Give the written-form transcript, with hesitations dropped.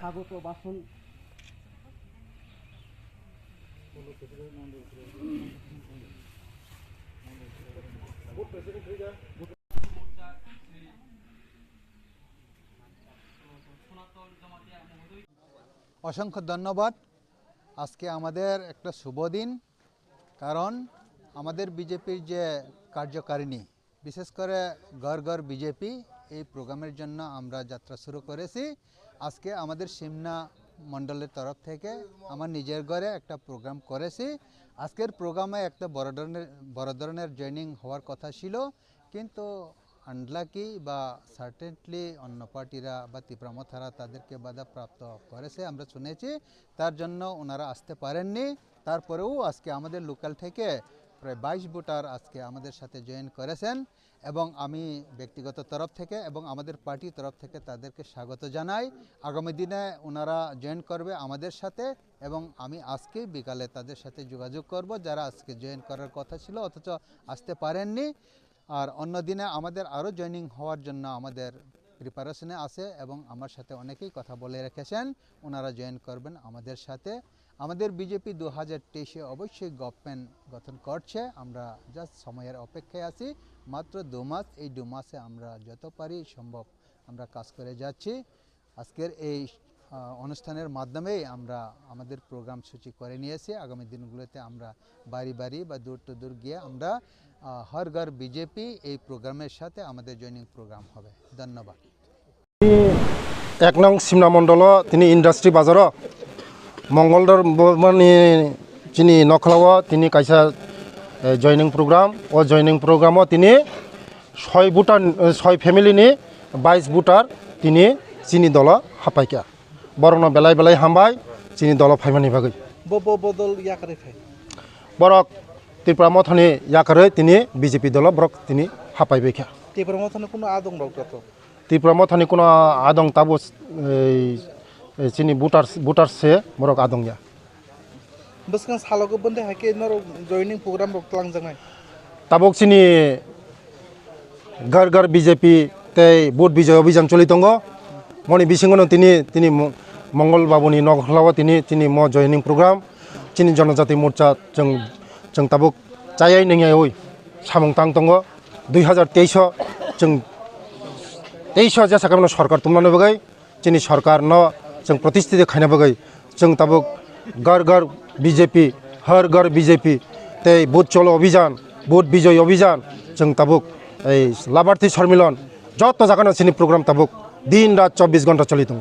স্বাগত ভাষণ অসংখ্য ধন্যবাদ। আজকে আমাদের একটা শুভ দিন, কারণ আমাদের বিজেপির যে কার্যকারিণী, বিশেষ করে ঘর ঘর বিজেপি, এই প্রোগ্রামের জন্য আমরা যাত্রা শুরু করেছি। আজকে আমাদের সিমনা মণ্ডলের তরফ থেকে আমার নিজের ঘরে একটা প্রোগ্রাম করেছি। আজকের প্রোগ্রামে একটা বড় ধরনের জয়েনিং হওয়ার কথা ছিল, কিন্তু আনলাকি বা সার্টেনলি অন্য পার্টিরা বা তীব্রমথারা তাদেরকে বাধাপ্রাপ্ত করেছে আমরা শুনেছি, তার জন্য ওনারা আসতে পারেননি। তারপরেও আজকে আমাদের লোকাল থেকে প্রায় 22 ভোটার আজকে আমাদের সাথে জয়েন করেছেন, এবং আমি ব্যক্তিগত তরফ থেকে এবং আমাদের পার্টির তরফ থেকে তাদেরকে স্বাগত জানাই। আগামী দিনে ওনারা জয়েন করবে আমাদের সাথে, এবং আমি আজকেই বিকালে তাদের সাথে যোগাযোগ করব যারা আজকে জয়েন করার কথা ছিল অথচ আসতে পারেননি। আর অন্য দিনে আমাদের আরও জয়েনিং হওয়ার জন্য আমাদের প্রিপারেশনে আছে, এবং আমার সাথে অনেকেই কথা বলে রেখেছেন ওনারা জয়েন করবেন আমাদের সাথে। আমাদের বিজেপি 2023-এ অবশ্যই গভর্নমেন্ট গঠন করছে, আমরা জাস্ট সময়ের অপেক্ষায় আছি। মাত্র 2 মাস, এই 2 মাসে আমরা যত পারি সম্ভব আমরা কাজ করে যাচ্ছি। আজকের এই অনুষ্ঠানের মাধ্যমেই আমরা আমাদের প্রোগ্রাম সূচি করে নিয়েছি। আগামী দিনগুলোতে আমরা বাড়ি বাড়ি বা দূর টু দূর গিয়ে আমরা হর ঘর বিজেপি এই প্রোগ্রামের সাথে আমাদের জয়েনিং প্রোগ্রাম হবে। ধন্যবাদ। 1 নং সিমনা মণ্ডল তিনি ইন্ডাস্ট্রি বাজার মঙ্গলদর মানে যিনি নখলাও তিনি কাইসা জয়েনিং প্রোগ্রাম ও জয়েনিং প্রোগ্রামও তিনি 6 ফ্যামিলিনি 22 ভোটার তিনি চিনি দল হাপাইকা বরং বেলায় বেলায় হামবাय চিনি দল ফাইমানি বাগै বদল ইয়াকারে ফাই বরক ত্রিপুরামথনি ইয়াকারে তিনি বিজেপি দল বরক তিনি হাপাইবেখা ত্রিপুরামথনি কোনো আদং রক্ত ত্রিপুরামথনি কোনো আদং তাবো চিনি ভোটার সে বরক আদংয়া বসকান সালগো বন্দে হাকে নর জয়েनिंग প্রোগ্রাম রক্তলাং জানাই তাবক চিনি ঘর ঘর বিজেপি তে ভোট বিজয় অভিযান চলি দङ মনি বিসিংনো তিনি मंगल बाबुनि नखलाव তিনি म जयनिंग प्रग्राम चिनि जनजाति मोर्चा जों ताबुक चायै नङै सामं तां दङ 2023 जों 23 जेसाकामनो सरकार तुमनानै बगै चिनि सरकार न जों प्रतिष्ठित खायना बगै जों ताबुक घर घर बीजेपी हर घर बीजेपी ते भोट चलो अभियान भोट विजय अभियान जों ताबुक लाभार्थी सम्मेलन जत जागानो चिनि प्रग्राम ताबुक दिन रात 24 घंटा चलि दङ।